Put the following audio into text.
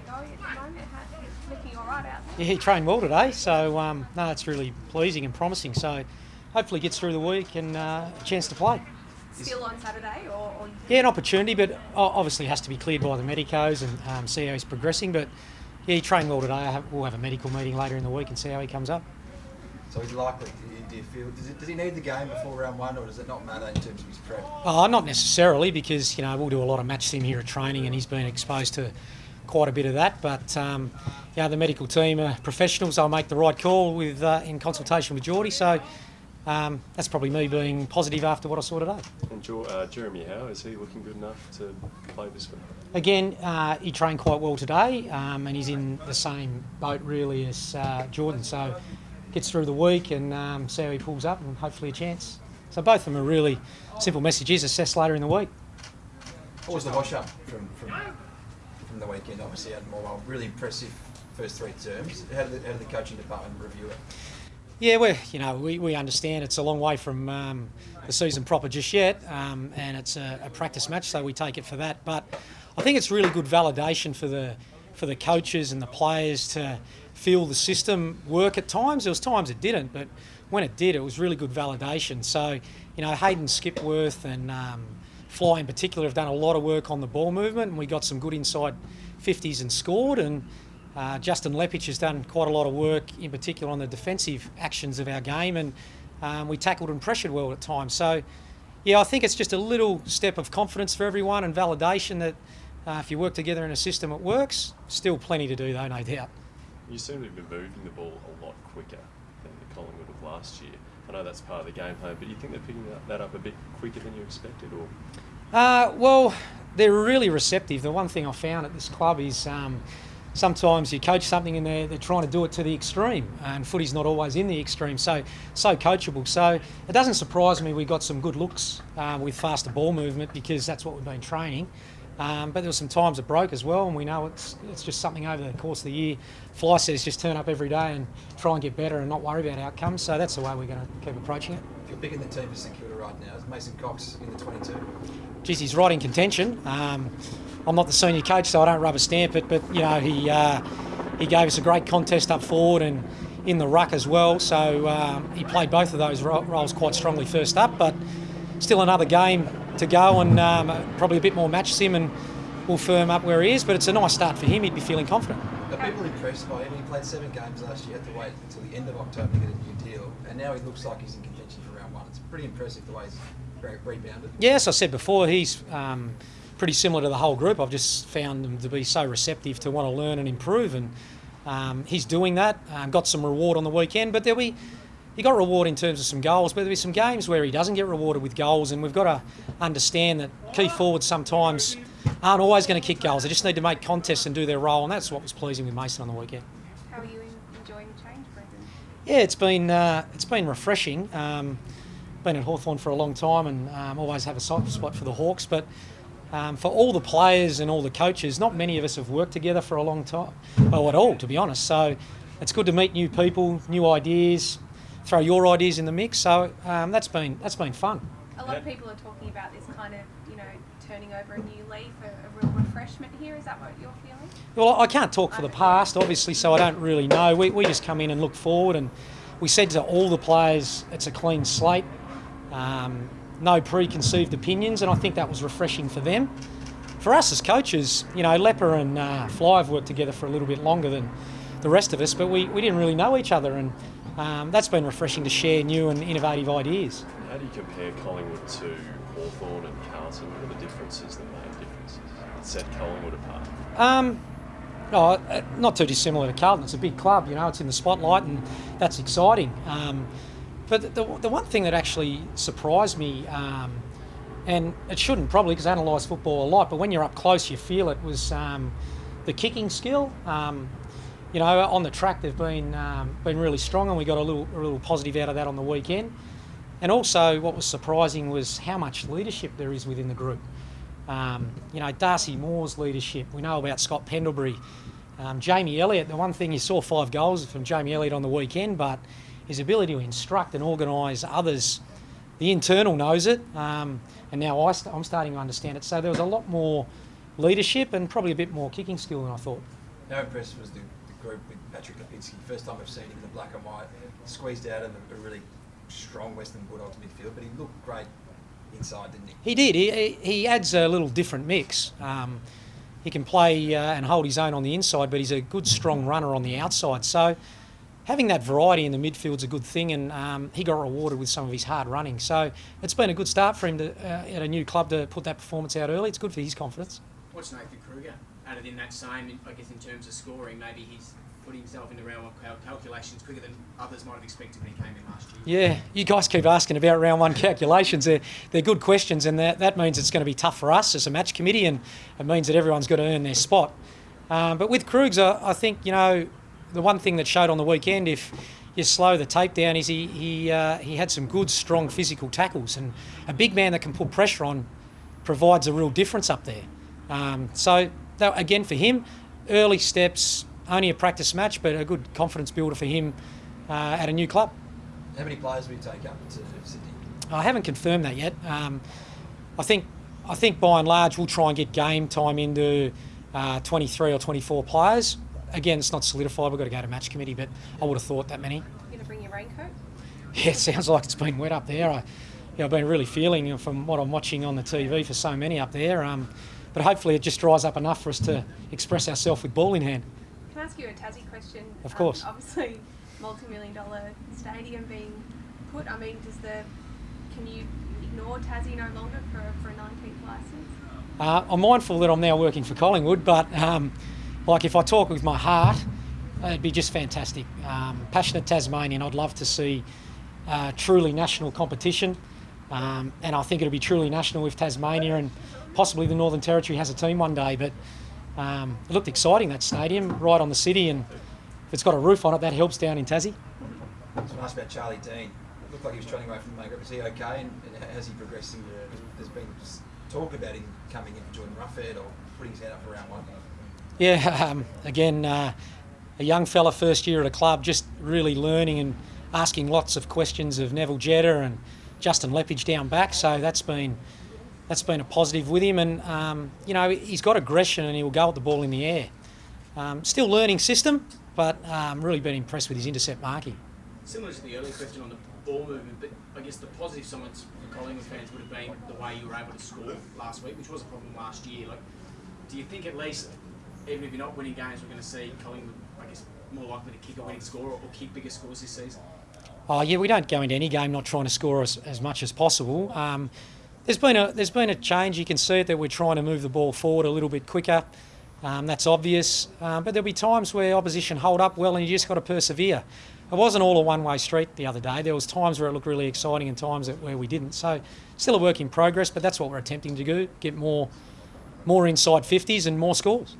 going at the moment? Looking all right out there? Yeah, he trained well today, so no, it's really pleasing and promising. So hopefully gets through the week and a chance to play. Still on Saturday or Yeah, an opportunity, but obviously has to be cleared by the medicos and see how he's progressing. But yeah, he trained well today. We'll have a medical meeting later in the week and see how he comes up. So he's likely, do you feel, does he need the game before round one, or does it not matter in terms of his prep? Not necessarily, because we'll do a lot of match sim here at training, and he's been exposed to quite a bit of that. But the medical team are professionals; they'll make the right call with in consultation with Geordie. So that's probably me being positive after what I saw today. And Jeremy Howe, is he looking good enough to play this week? Again, he trained quite well today, and he's in the same boat really as Jordan. So gets through the week and see how he pulls up, and hopefully a chance. So both of them are really simple messages. Assess later in the week. What was the wash-up from the weekend? Obviously, had more really impressive first three terms. How did the coaching department review it? Yeah, we understand it's a long way from the season proper just yet, and it's a practice match, so we take it for that. But I think it's really good validation for the coaches and the players to feel the system work at times. There was times it didn't, but when it did, it was really good validation. So, Hayden Skipworth and Fly in particular have done a lot of work on the ball movement, and we got some good inside 50s and scored. And Justin Lepich has done quite a lot of work, in particular on the defensive actions of our game, and we tackled and pressured well at times. So, yeah, I think it's just a little step of confidence for everyone and validation that if you work together in a system, it works. Still plenty to do, though, no doubt. You seem to be moving the ball a lot quicker than the Collingwood of last year. I know that's part of the game plan, but do you think they're picking that up a bit quicker than you expected? Or? Well, they're really receptive. The one thing I found at this club is sometimes you coach something and they're trying to do it to the extreme, and footy's not always in the extreme, so coachable. So it doesn't surprise me we got some good looks with faster ball movement, because that's what we've been training. But there were some times it broke as well, and we know it's just something over the course of the year. Fly says just turn up every day and try and get better and not worry about outcomes. So that's the way we're going to keep approaching it. If you're picking the team for St Kilda right now, is Mason Cox in the 22? Geez, he's right in contention. I'm not the senior coach, so I don't rubber stamp it, but he gave us a great contest up forward and in the ruck as well. So he played both of those roles quite strongly first up, but still another game to go, and probably a bit more match sim, and we'll firm up where he is. But it's a nice start for him. He'd be feeling confident. Are people impressed by him? He played 7 games last year, had to wait until the end of October to get a new deal, and now he looks like he's in contention for round one. It's pretty impressive the way he's rebounded. Yes, I said before, he's pretty similar to the whole group. I've just found him to be so receptive to want to learn and improve, and he's doing that. Got some reward on the weekend, but he got reward in terms of some goals, but there'll be some games where he doesn't get rewarded with goals, and we've got to understand that key forwards sometimes aren't always going to kick goals. They just need to make contests and do their role, and that's what was pleasing with Mason on the weekend. How are you enjoying the change, Brendon? Yeah, it's been refreshing. Been at Hawthorn for a long time, and always have a soft spot for the Hawks, but for all the players and all the coaches, not many of us have worked together for a long time, or at all, to be honest. So it's good to meet new people, new ideas, throw your ideas in the mix. So that's been fun. A lot of people are talking about this kind of, turning over a new leaf, a real refreshment here. Is that what you're feeling? Well, I can't talk for the past, obviously, so I don't really know. We just come in and look forward, and we said to all the players, it's a clean slate, no preconceived opinions, and I think that was refreshing for them. For us as coaches, Lepper and Fly have worked together for a little bit longer than the rest of us, but we didn't really know each other, and that's been refreshing to share new and innovative ideas. How do you compare Collingwood to Hawthorn and Carlton? What are the differences, the main differences that set Collingwood apart? Not too dissimilar to Carlton. It's a big club, it's in the spotlight, and that's exciting. But the one thing that actually surprised me, and it shouldn't probably because I analyse football a lot, but when you're up close you feel it, was the kicking skill. On the track they've been really strong, and we got a little positive out of that on the weekend. And also what was surprising was how much leadership there is within the group. Darcy Moore's leadership. We know about Scott Pendlebury. Jamie Elliott, the one thing, you saw 5 goals from Jamie Elliott on the weekend, but his ability to instruct and organise others, the internal knows it, and now I'm starting to understand it. So there was a lot more leadership and probably a bit more kicking skill than I thought. How impressive was the group with Patrick Lipinski? First time I've seen him in the black and white, squeezed out of a really strong Western Bulldogs midfield, but he looked great inside, didn't he? He did. He adds a little different mix. He can play and hold his own on the inside, but he's a good, strong runner on the outside. So having that variety in the midfield's a good thing, and he got rewarded with some of his hard running. So it's been a good start for him to, at a new club to put that performance out early. It's good for his confidence. What's Nathan Kruger added in that same, I guess, in terms of scoring? Maybe he's put himself in the round one calculations quicker than others might have expected when he came in last year. Yeah, you guys keep asking about round one calculations. They're good questions, and that means it's going to be tough for us as a match committee, and it means that everyone's got to earn their spot. But with Krugs, I think, the one thing that showed on the weekend, if you slow the tape down, is he had some good, strong physical tackles, and a big man that can put pressure on provides a real difference up there. So again, for him, early steps, only a practice match, but a good confidence builder for him at a new club. How many players will you take up to Sydney? I haven't confirmed that yet. I think by and large we'll try and get game time into 23 or 24 players. Again, it's not solidified. We've got to go to match committee, but I would have thought that many. You're going to bring your raincoat? Yeah, it sounds like it's been wet up there. I've been really feeling from what I'm watching on the TV for so many up there. But hopefully it just dries up enough for us to express ourselves with ball in hand. Can I ask you a Tassie question? Of course. Obviously, multi-million-dollar stadium being put. I mean, can you ignore Tassie no longer for a 19th licence? I'm mindful that I'm now working for Collingwood, but if I talk with my heart, it'd be just fantastic. Passionate Tasmanian, I'd love to see truly national competition, and I think it'll be truly national with Tasmania and possibly the Northern Territory has a team one day. But it looked exciting, that stadium, right on the city, and if it's got a roof on it, that helps down in Tassie. I was going to ask about Charlie Dean. It looked like he was training away from the makeup. Is he okay, and has he progressed? There's been talk about him coming in and joining Roughhead or putting his head up for round one. Yeah, again, a young fella, first year at a club, just really learning and asking lots of questions of Neville Jetta and Justin Leppage down back. So that's been a positive with him, and he's got aggression and he'll go at the ball in the air. Still learning system, but really been impressed with his intercept marking. Similar to the earlier question on the ball movement, but I guess the positive sides for Collingwood fans would have been the way you were able to score last week, which was a problem last year. Do you think at least, even if you're not winning games, we're going to see Collingwood, I guess, more likely to kick a winning score or kick bigger scores this season? Oh yeah, we don't go into any game not trying to score as much as possible. There's been a change. You can see it that we're trying to move the ball forward a little bit quicker. That's obvious. But there'll be times where opposition hold up well and you just got to persevere. It wasn't all a one-way street the other day. There was times where it looked really exciting and times where we didn't. So still a work in progress, but that's what we're attempting to do, get more inside 50s and more scores.